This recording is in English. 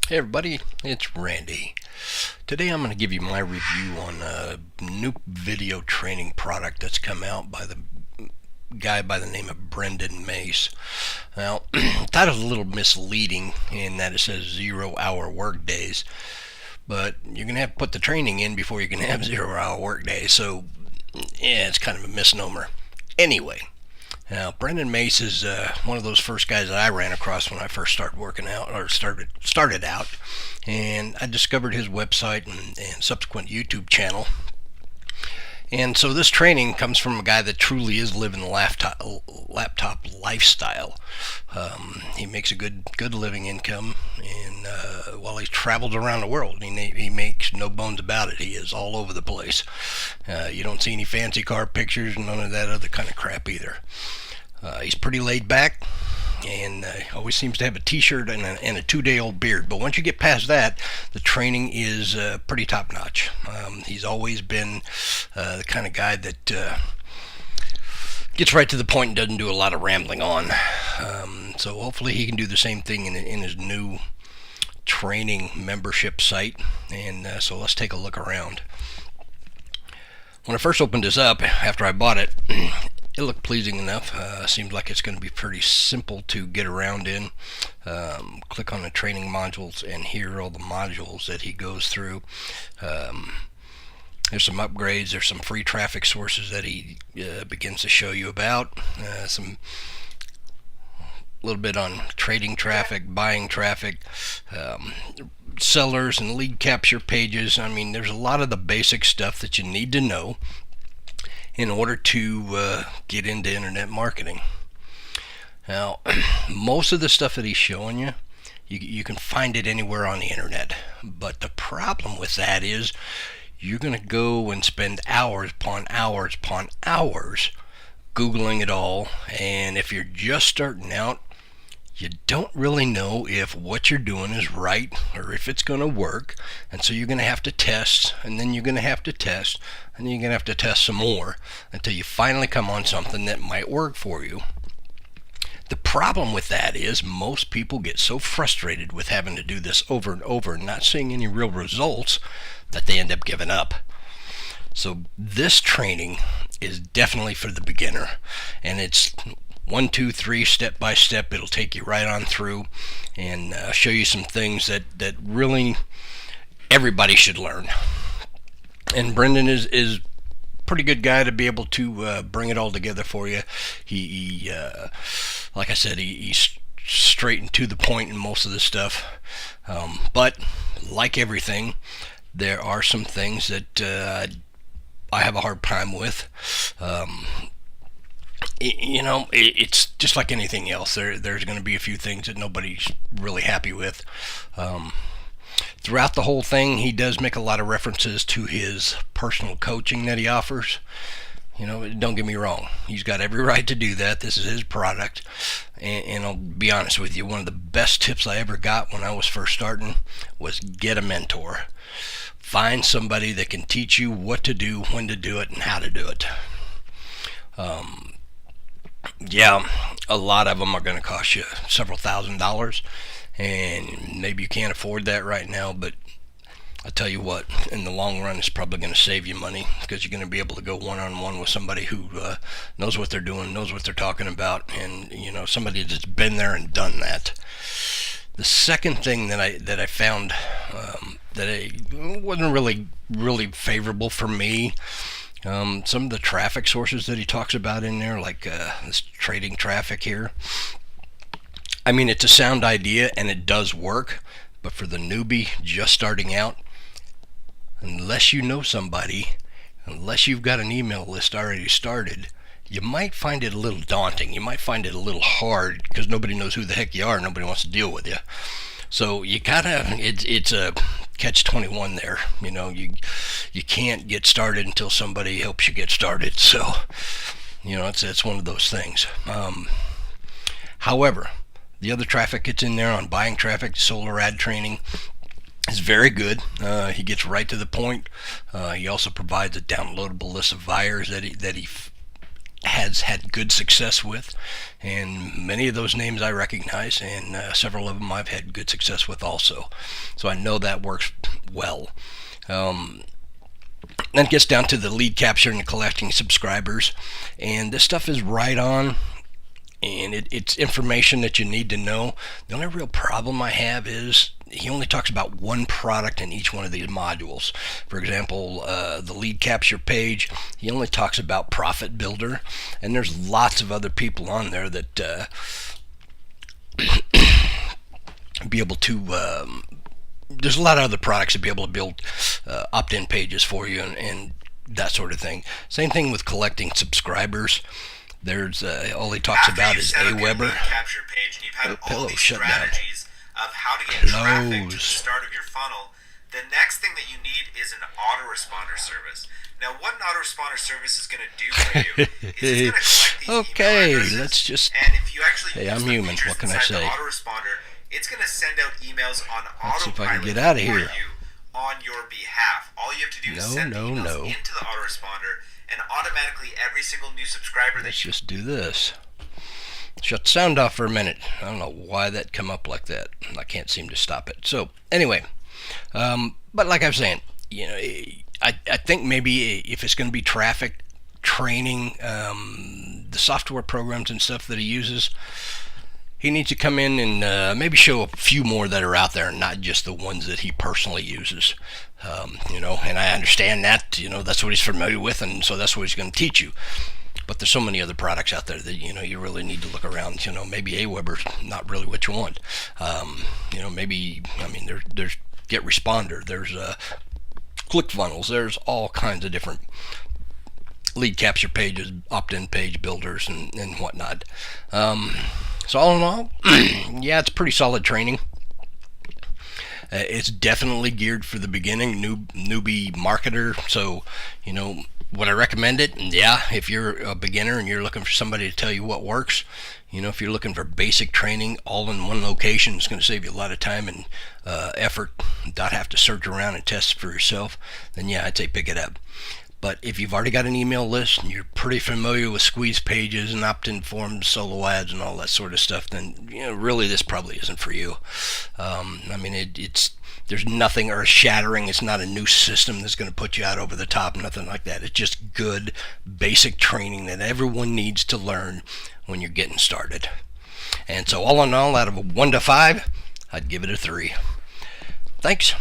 Hey everybody, it's Randy. Today I'm going to give you my review on a new video training product that's come out by the guy by the name of Brendan Mace. Now, the title's a little misleading in that it says 0 hour workdays, but you're going to have to put the training in before you can have 0 hour workdays, so yeah, it's kind of a misnomer. Anyway, now, Brendan Mace is one of those first guys that I ran across when I first started working out, or started out, and I discovered his website and subsequent YouTube channel. And so this training comes from a guy that truly is living the laptop lifestyle. He makes a good living income, and while he travels around the world, he makes no bones about it. He is all over the place. You don't see any fancy car pictures, none of that other kind of crap either. He's pretty laid back, and always seems to have a t-shirt and a 2-day-old beard. But once you get past that, the training is pretty top-notch. He's always been the kind of guy that gets right to the point and doesn't do a lot of rambling on. So hopefully he can do the same thing in his new training membership site. And so let's take a look around. When I first opened this up, after I bought it, it looked pleasing enough. Seems like it's going to be pretty simple to get around in. Click on the training modules and here are all the modules that he goes through. There's some upgrades. There's some free traffic sources that he begins to show you about. Some little bit on trading traffic, buying traffic, sellers and lead capture pages. I mean, there's a lot of the basic stuff that you need to know in order to get into internet marketing. Now, most of the stuff that he's showing you can find it anywhere on the internet. But the problem with that is you're going to go and spend hours upon hours upon hours Googling it all. And if you're just starting out, you don't really know if what you're doing is right or if it's going to work. And so you're going to have to test, and then you're going to have to test, and then you're going to have to test some more until you finally come on something that might work for you. The problem with that is most people get so frustrated with having to do this over and over and not seeing any real results that they end up giving up. So this training is definitely for the beginner, and it's 1, 2, 3 step by step. It'll take you right on through and show you some things that really everybody should learn. And Brendan is pretty good guy to be able to bring it all together for you. He like I said, he's straight and to the point in most of this stuff. But like everything, there are some things that I have a hard time with. It's just like anything else. There's going to be a few things that nobody's really happy with. Throughout the whole thing, he does make a lot of references to his personal coaching that he offers. Don't get me wrong. He's got every right to do that. This is his product. And I'll be honest with you, one of the best tips I ever got when I was first starting was get a mentor. Find somebody that can teach you what to do, when to do it, and how to do it. Yeah, a lot of them are going to cost you several $1,000s, and maybe you can't afford that right now, but I tell you what, in the long run, it's probably going to save you money because you're going to be able to go one-on-one with somebody who knows what they're doing, knows what they're talking about, and somebody that's been there and done that. The second thing that I found that wasn't really favorable for me. Some of the traffic sources that he talks about in there, like this trading traffic here. I mean, it's a sound idea and it does work, but for the newbie just starting out, unless you know somebody, unless you've got an email list already started, you might find it a little daunting. You might find it a little hard because nobody knows who the heck you are. Nobody wants to deal with you. So you it's a catch-21 there. You can't get started until somebody helps you get started. So it's one of those things. However, the other traffic gets in there on buying traffic, solar ad training is very good. He gets right to the point. He also provides a downloadable list of buyers that he has had good success with, and many of those names I recognize, and several of them I've had good success with also. So I know that works well. Then it gets down to the lead capture and collecting subscribers, and this stuff is right on, and it's information that you need to know. The only real problem I have is he only talks about one product in each one of these modules. For example, the lead capture page, he only talks about Profit Builder, and there's lots of other people on there that be able to there's a lot of other products to be able to build opt-in pages for you, and that sort of thing. Same thing with collecting subscribers. There's all he talks about is Aweber. Capture page and you've had all these strategies of how to get traffic to the start of your funnel. The next thing that you need is an autoresponder service. Now, what an autoresponder service is going to do for you is it's going to collect these okay, email addresses, let's just. and if you actually Hey, I'm use the human. features What can I inside say? the autoresponder, it's going to send out emails on Let's see if I can autopilot get out of for here. you on your behalf. All you have to do is send emails into the autoresponder, and automatically every single new subscriber Let's just do this. Shut the sound off for a minute. I don't know why that come up like that. I can't seem to stop it. So anyway, but like I was saying, I think maybe if it's going to be traffic training, the software programs and stuff that he uses, he needs to come in and maybe show a few more that are out there, and not just the ones that he personally uses. And I understand that, that's what he's familiar with, and so that's what he's going to teach you. But there's so many other products out there that, you really need to look around. Maybe Aweber's not really what you want. Maybe, there's GetResponder, there's ClickFunnels, there's all kinds of different lead capture pages, opt-in page builders, and whatnot. So all in all, yeah, it's pretty solid training. It's definitely geared for the beginning, newbie marketer. So, would I recommend it? Yeah, if you're a beginner and you're looking for somebody to tell you what works, if you're looking for basic training all in one location, it's going to save you a lot of time and effort, not have to search around and test for yourself, then yeah, I'd say pick it up. But if you've already got an email list and you're pretty familiar with squeeze pages and opt-in forms, solo ads, and all that sort of stuff, then really this probably isn't for you. There's nothing earth-shattering. It's not a new system that's going to put you out over the top, nothing like that. It's just good basic training that everyone needs to learn when you're getting started. And so all in all, out of a 1 to 5, I'd give it a 3. Thanks.